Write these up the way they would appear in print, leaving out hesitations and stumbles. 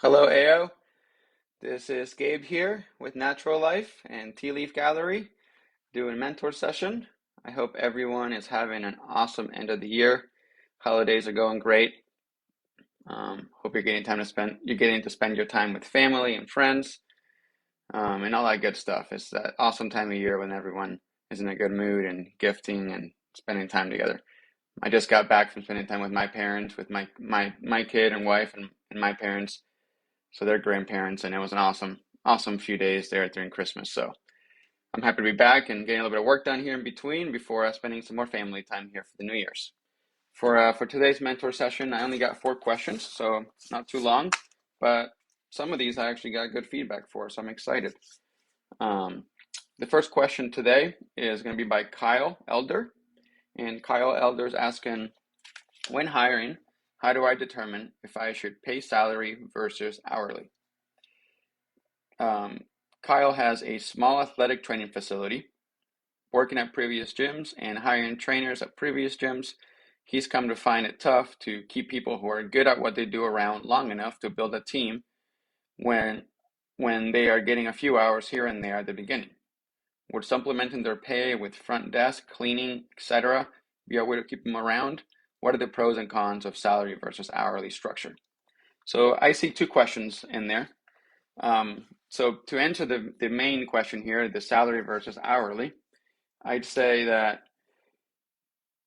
Hello, AO. This is Gabe here with Natural Life and Tea Leaf Gallery doing mentor session. I hope everyone is having an awesome end of the year. Holidays are going great. Hope you're getting to spend your time with family and friends, and all that good stuff. It's that awesome time of year when everyone is in a good mood and gifting and spending time together. I just got back from spending time with my parents, with my kid and wife and my parents. So they're grandparents, and it was an awesome few days there during Christmas. So I'm happy to be back and getting a little bit of work done here in between before spending some more family time here for the New Year's. For today's mentor session, I only got 4 questions, so not too long, but some of these I actually got good feedback for, so I'm excited. The first question today is going to be by Kyle Elder, and Kyle Elder is asking, when hiring, how do I determine if I should pay salary versus hourly? Kyle has a small athletic training facility, working at previous gyms and hiring trainers at previous gyms. He's come to find it tough to keep people who are good at what they do around long enough to build a team when they are getting a few hours here and there at the beginning. Would supplementing their pay with front desk, cleaning, etc. be a way to keep them around? What are the pros and cons of salary versus hourly structure? So I see 2 questions in there. So to answer the main question here, the salary versus hourly, I'd say that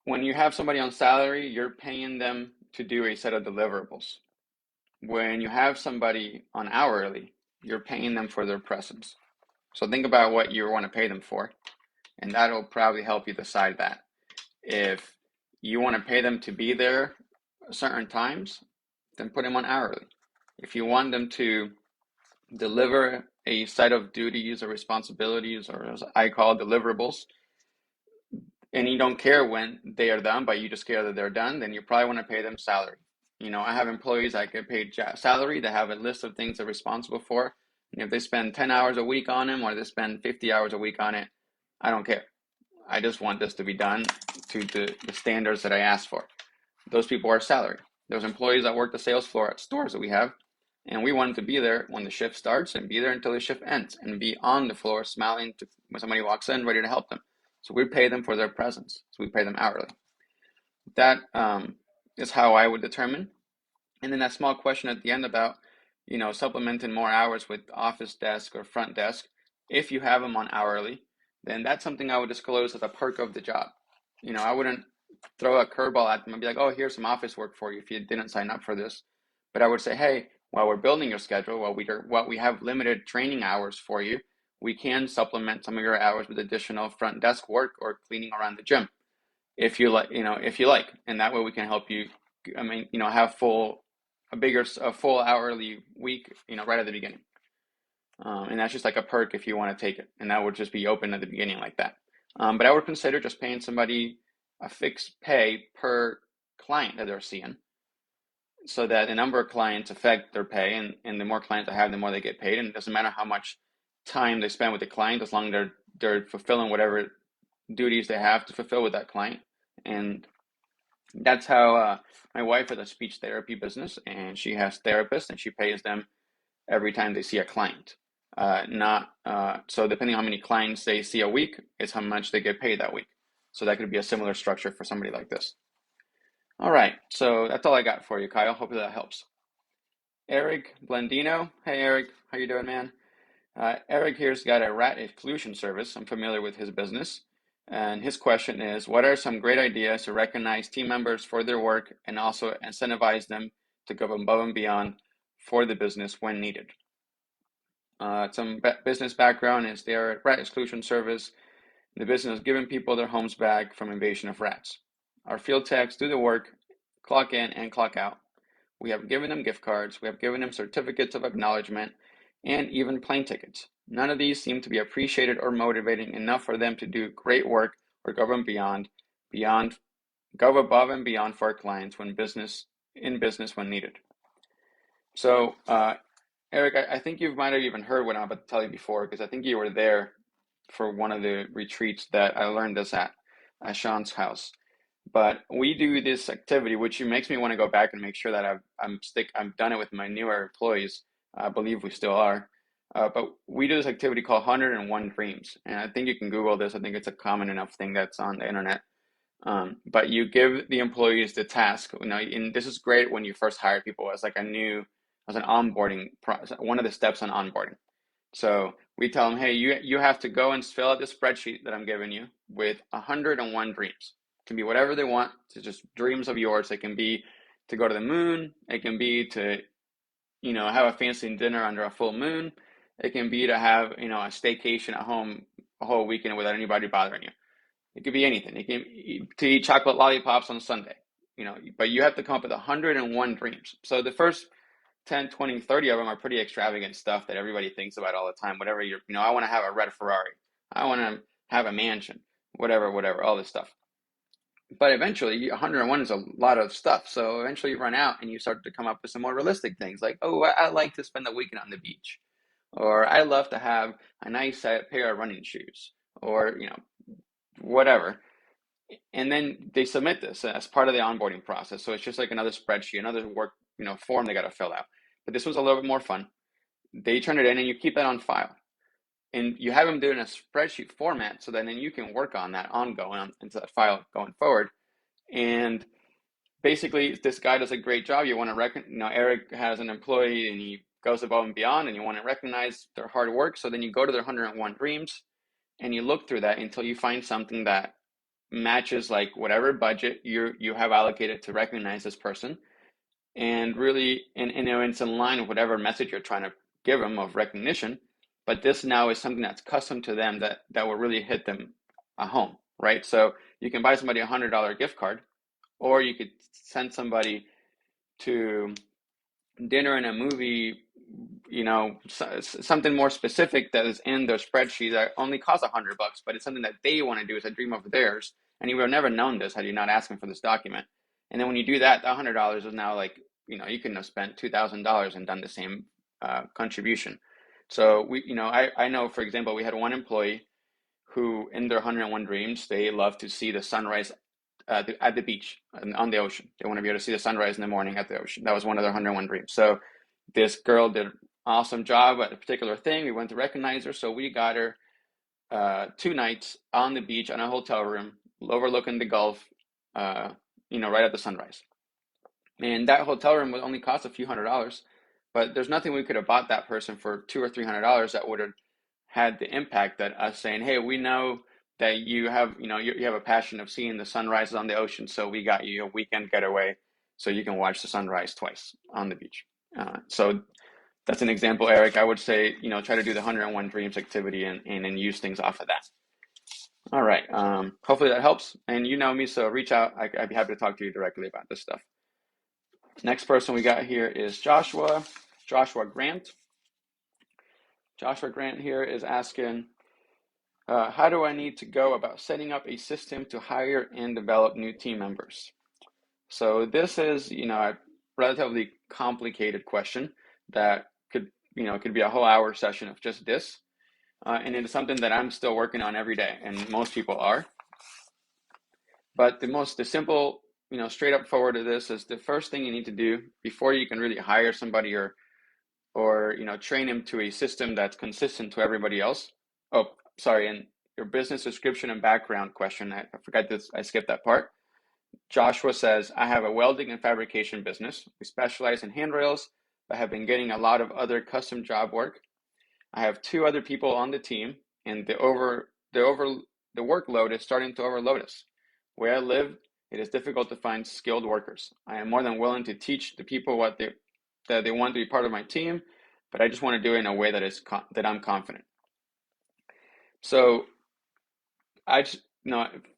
when you have somebody on salary, you're paying them to do a set of deliverables. When you have somebody on hourly, you're paying them for their presence. So think about what you want to pay them for, and that'll probably help you decide that. If you want to pay them to be there certain times, then put them on hourly. If you want them to deliver a set of duties or responsibilities, or as I call deliverables, and you don't care when they are done, but you just care that they're done, then you probably want to pay them salary. I have employees that get paid salary that have a list of things they're responsible for. And if they spend 10 hours a week on them or they spend 50 hours a week on it, I don't care. I just want this to be done to the standards that I asked for. Those people are salary. Those employees that work the sales floor at stores that we have, and we want them to be there when the shift starts and be there until the shift ends and be on the floor smiling when somebody walks in, ready to help them. So we pay them for their presence. So we pay them hourly. That is how I would determine. And then that small question at the end about, supplementing more hours with office desk or front desk. If you have them on hourly, then that's something I would disclose as a perk of the job. I wouldn't throw a curveball at them and be like, oh, here's some office work for you if you didn't sign up for this. But I would say, hey, while we're building your schedule, while we have limited training hours for you, we can supplement some of your hours with additional front desk work or cleaning around the gym, if you like, and that way we can help you. Have a full hourly week, right at the beginning, and that's just like a perk if you want to take it, and that would just be open at the beginning like that. But I would consider just paying somebody a fixed pay per client that they're seeing, so that the number of clients affect their pay, and the more clients I have, the more they get paid. And it doesn't matter how much time they spend with the client, as long as they're fulfilling whatever duties they have to fulfill with that client. And that's how my wife has a speech therapy business, and she has therapists, and she pays them every time they see a client. So depending on how many clients they see a week is how much they get paid that week. So that could be a similar structure for somebody like this. All right, so that's all I got for you, Kyle. Hopefully that helps. Eric Blandino. Hey, Eric. How you doing, man? Eric here's got a rat exclusion service. I'm familiar with his business. And his question is, what are some great ideas to recognize team members for their work and also incentivize them to go above and beyond for the business when needed? Some business background is they're a rat exclusion service. The business is giving people their homes back from invasion of rats. Our field techs do the work, clock in and clock out. We have given them gift cards, we have given them certificates of acknowledgement, and even plane tickets. None of these seem to be appreciated or motivating enough for them to do great work or go above and beyond for our clients when business when needed. So, Eric, I think you might have even heard what I'm about to tell you before, because I think you were there for one of the retreats that I learned this at Sean's house. But we do this activity, which makes me want to go back and make sure that I've done it with my newer employees. I believe we still are. But we do this activity called 101 Dreams, and I think you can Google this. I think it's a common enough thing that's on the internet. But you give the employees the task, and this is great when you first hire people as an onboarding process, one of the steps on onboarding. So we tell them, hey, you have to go and fill out this spreadsheet that I'm giving you with 101 dreams. It can be whatever they want. It's just dreams of yours. It can be to go to the moon. It can be to, have a fancy dinner under a full moon. It can be to have, a staycation at home a whole weekend without anybody bothering you. It could be anything. It can to eat chocolate lollipops on Sunday, but you have to come up with 101 dreams. So the first 10, 20, 30 of them are pretty extravagant stuff that everybody thinks about all the time. Whatever I want to have a red Ferrari. I want to have a mansion, whatever, all this stuff. But eventually, 101 is a lot of stuff. So eventually you run out and you start to come up with some more realistic things like, oh, I like to spend the weekend on the beach. Or I love to have a nice pair of running shoes. Or, whatever. And then they submit this as part of the onboarding process. So it's just like another spreadsheet, another work, form they got to fill out. But this was a little bit more fun. They turn it in and you keep that on file. And you have them do it in a spreadsheet format so that then you can work on that into that file going forward. And basically, this guy does a great job. You want to Eric has an employee and he goes above and beyond, and you want to recognize their hard work. So then you go to their 101 dreams and you look through that until you find something that matches like whatever budget you have allocated to recognize this person, and really, and it's in line with whatever message you're trying to give them of recognition. But this now is something that's custom to them that will really hit them at home, right? So you can buy somebody $100 gift card, or you could send somebody to dinner and a movie, something more specific that is in their spreadsheet that only costs $100, but it's something that they want to do. It's a dream of theirs, and you would have never known this had you not asked them for this document. And then when you do that, the $100 is now like, you couldn't have spent $2,000 and done the same contribution. So I know, for example, we had one employee who, in their 101 dreams, they love to see the sunrise at the beach and on the ocean. They want to be able to see the sunrise in the morning at the ocean. That was one of their 101 dreams. So this girl did an awesome job at a particular thing. We went to recognize her. So we got her 2 nights on the beach in a hotel room overlooking the Gulf, right at the sunrise. And that hotel room would only cost a few $100s, but there's nothing we could have bought that person for $200 or $300 that would have had the impact that us saying, hey, we know that you have, you have a passion of seeing the sunrises on the ocean, so we got you a weekend getaway so you can watch the sunrise twice on the beach. So that's an example, Eric. I would say, try to do the 101 Dreams activity and then use things off of that. All right. Hopefully that helps. And you know me, so reach out. I'd be happy to talk to you directly about this stuff. Next person we got here is Joshua Grant. Joshua Grant here is asking, how do I need to go about setting up a system to hire and develop new team members? So this is, a relatively complicated question that could be a whole hour session of just this. And it is something that I'm still working on every day, and most people are. But the simple, straight up forward to this is the first thing you need to do before you can really hire somebody or train him to a system that's consistent to everybody else. Oh, sorry, and your business description and background question, I forgot this, I skipped that part. Joshua says, I have a welding and fabrication business. We specialize in handrails, but have been getting a lot of other custom job work. I have 2 other people on the team, and the workload is starting to overload us. Where I live, it is difficult to find skilled workers. I am more than willing to teach the people that they want to be part of my team, but I just want to do it in a way that I'm confident. So I just,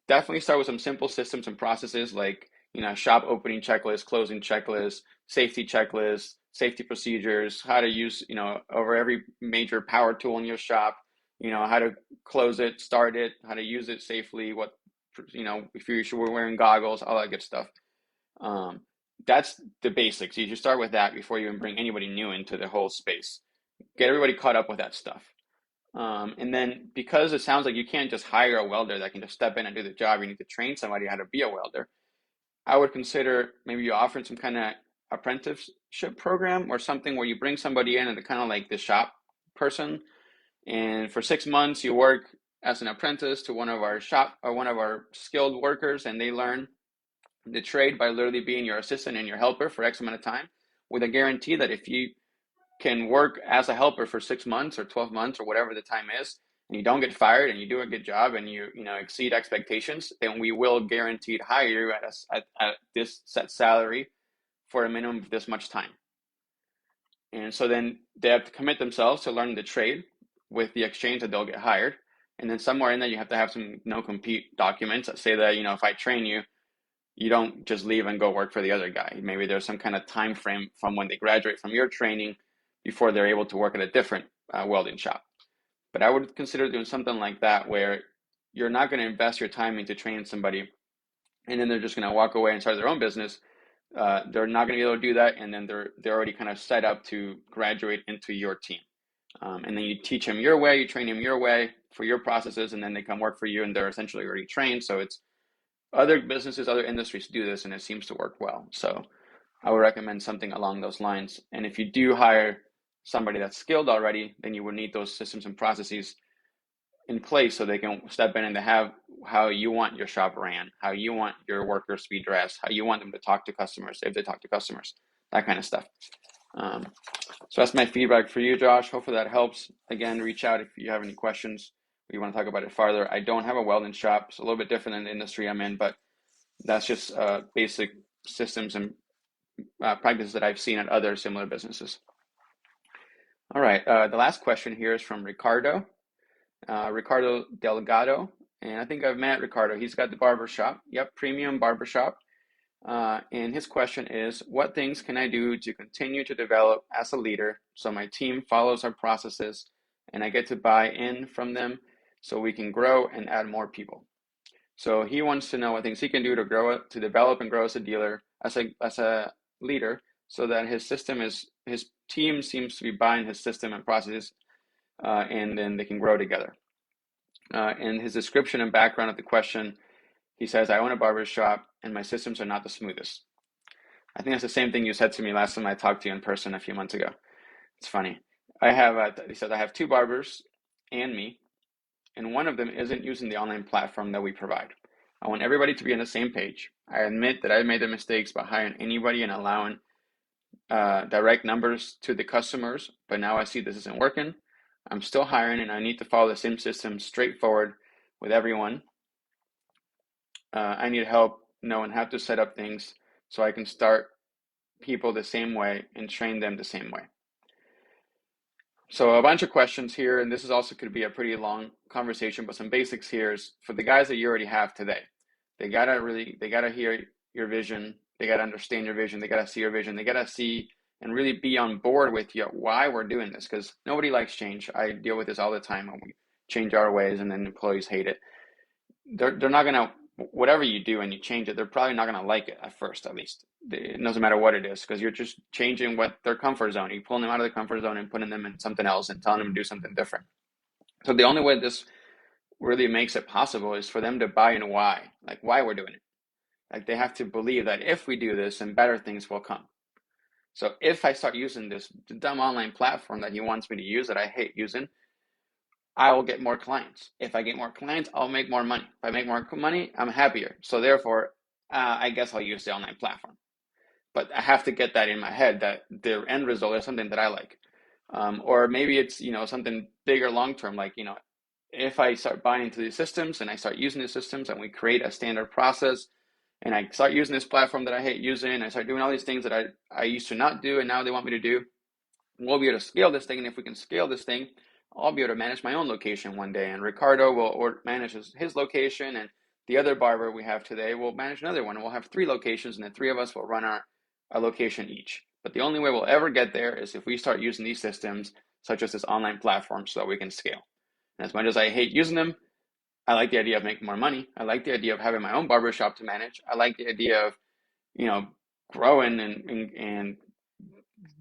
definitely start with some simple systems and processes like, shop opening checklist, closing checklist, safety checklist, safety procedures, how to use, over every major power tool in your shop, how to close it, start it, how to use it safely, if you should be wearing goggles, all that good stuff. That's the basics. You should start with that before you even bring anybody new into the whole space. Get everybody caught up with that stuff. And then because it sounds like you can't just hire a welder that can just step in and do the job, you need to train somebody how to be a welder. I would consider maybe you offering some kind of apprenticeship program or something where you bring somebody in and they're kind of like the shop person, and for 6 months you work as an apprentice to one of our shop or one of our skilled workers, and they learn the trade by literally being your assistant and your helper for X amount of time, with a guarantee that if you can work as a helper for 6 months or 12 months or whatever the time is, and you don't get fired and you do a good job and you know exceed expectations, then we will guaranteed hire you at this set salary for a minimum of this much time. And so then they have to commit themselves to learning the trade with the exchange that they'll get hired. And then somewhere in there, you have to have some no compete documents that say that, you know, if I train you, you don't just leave and go work for the other guy. Maybe there's some kind of time frame from when they graduate from your training before they're able to work at a different welding shop. But I would consider doing something like that where you're not going to invest your time into training somebody and then they're just going to walk away and start their own business. They're not going to be able to do that, and then they're already kind of set up to graduate into your team. And then you teach them your way, you train them your way for your processes, and then they come work for you, and they're essentially already trained. So it's other businesses, other industries do this, and it seems to work well. So I would recommend something along those lines. And if you do hire somebody that's skilled already, then you would need those systems and processes in place so they can step in and they have how you want your shop ran, how you want your workers to be dressed, how you want them to talk to customers if they talk to customers, that kind of stuff. So that's my feedback for you, Josh. Hopefully that helps. Again, reach out if you have any questions or you want to talk about it farther. I don't have a welding shop. It's a little bit different than the industry I'm in, but that's just basic systems and practices that I've seen at other similar businesses. All right, the last question here is from Ricardo. Ricardo Delgado, and I think I've met Ricardo. He's got the barber shop. Yep, premium barber shop. And his question is, what things can I do to continue to develop as a leader so my team follows our processes and I get to buy in from them so we can grow and add more people? So he wants to know what things he can do to grow, to develop and grow as a dealer, as a leader, so that his team seems to be buying his system and processes, and then they can grow together. In his description and background of the question, he says, I own a barber shop and my systems are not the smoothest. I think that's the same thing you said to me last time I talked to you in person a few months ago. It's funny. He said, I have two barbers and me, and one of them isn't using the online platform that we provide. I want everybody to be on the same page. I admit that I made the mistakes by hiring anybody and allowing direct numbers to the customers, but now I see this isn't working. I'm still hiring and I need to follow the same system straightforward with everyone. I need help knowing how to set up things so I can start people the same way and train them the same way. So a bunch of questions here, and this is also could be a pretty long conversation, but some basics here is for the guys that you already have today. They gotta hear your vision. They gotta understand your vision. They gotta see your vision. They gotta see and really be on board with you why we're doing this, because nobody likes change. I deal with this all the time when we change our ways and then employees hate it. They're not gonna, whatever you do and you change it, they're probably not gonna like it at first, at least. It doesn't matter what it is, because you're just changing what their comfort zone. You're pulling them out of the comfort zone and putting them in something else and telling them to do something different. So the only way this really makes it possible is for them to buy in why, like why we're doing it. Like they have to believe that if we do this, then better things will come. So if I start using this dumb online platform that he wants me to use that I hate using, I will get more clients. If I get more clients, I'll make more money. If I make more money, I'm happier. So therefore, I guess I'll use the online platform. But I have to get that in my head that the end result is something that I like. Or maybe it's, something bigger long term, like, if I start buying into these systems and I start using these systems and we create a standard process and I start using this platform that I hate using and I start doing all these things that I used to not do and now they want me to do, we'll be able to scale this thing. And if we can scale this thing, I'll be able to manage my own location one day, and Ricardo will manage his location, and the other barber we have today will manage another one. And we'll have 3 locations, and the 3 of us will run a location each. But the only way we'll ever get there is if we start using these systems, such as this online platform, so that we can scale. And as much as I hate using them, I like the idea of making more money. I like the idea of having my own barbershop to manage. I like the idea of, growing and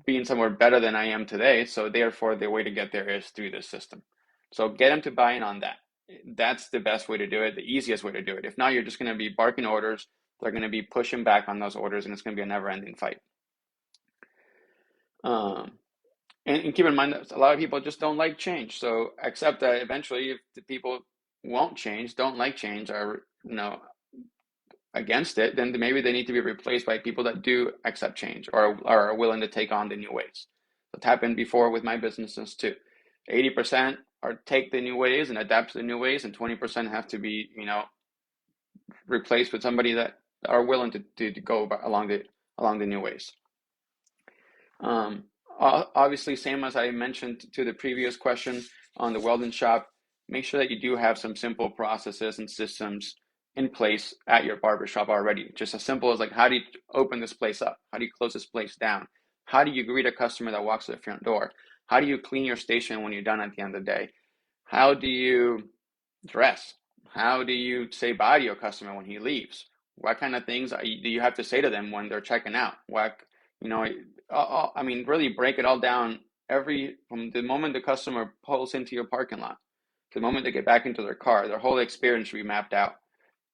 being somewhere better than I am today. So therefore, the way to get there is through this system. So get them to buy in on that. That's the best way to do it, the easiest way to do it. If not, you're just going to be barking orders. they're going to be pushing back on those orders, and it's going to be a never-ending fight. Um, and keep in mind that a lot of people just don't like change. So accept that eventually, if the people won't change, don't like change, are against it, then maybe they need to be replaced by people that do accept change or are willing to take on the new ways. That's happened before with my businesses too. 80% are take the new ways and adapt to the new ways, and 20% have to be, replaced with somebody that are willing to go along the new ways. Obviously, same as I mentioned to the previous question on the welding shop, make sure that you do have some simple processes and systems in place at your barbershop already. Just as simple as like, how do you open this place up? How do you close this place down? How do you greet a customer that walks to the front door? How do you clean your station when you're done at the end of the day? How do you dress? How do you say bye to your customer when he leaves? What kind of things do you have to say to them when they're checking out? You know, I mean, really break it all down from the moment the customer pulls into your parking lot to the moment they get back into their car. Their whole experience should be mapped out,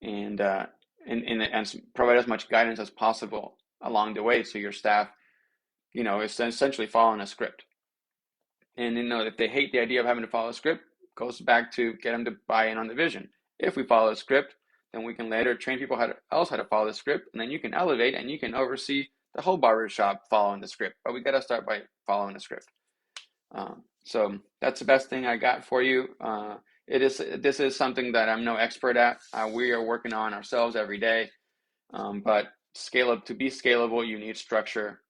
and and provide as much guidance as possible along the way, so your staff, is essentially following a script. And if they hate the idea of having to follow a script, goes back to get them to buy in on the vision. If we follow a script, then we can later train people how to follow the script, and then you can elevate and you can oversee the whole barber shop following the script. But we got to start by following the script. So that's the best thing I got for you. This is something that I'm no expert at. We are working on ourselves every day. But to be scalable, you need structure.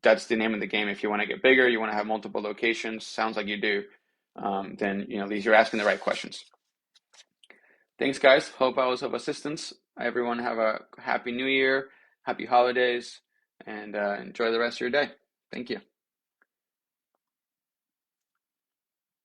That's the name of the game. If you want to get bigger, you want to have multiple locations, sounds like you do, then at least you're asking the right questions. Thanks, guys. Hope I was of assistance. Everyone have a happy new year, happy holidays, and enjoy the rest of your day. Thank you.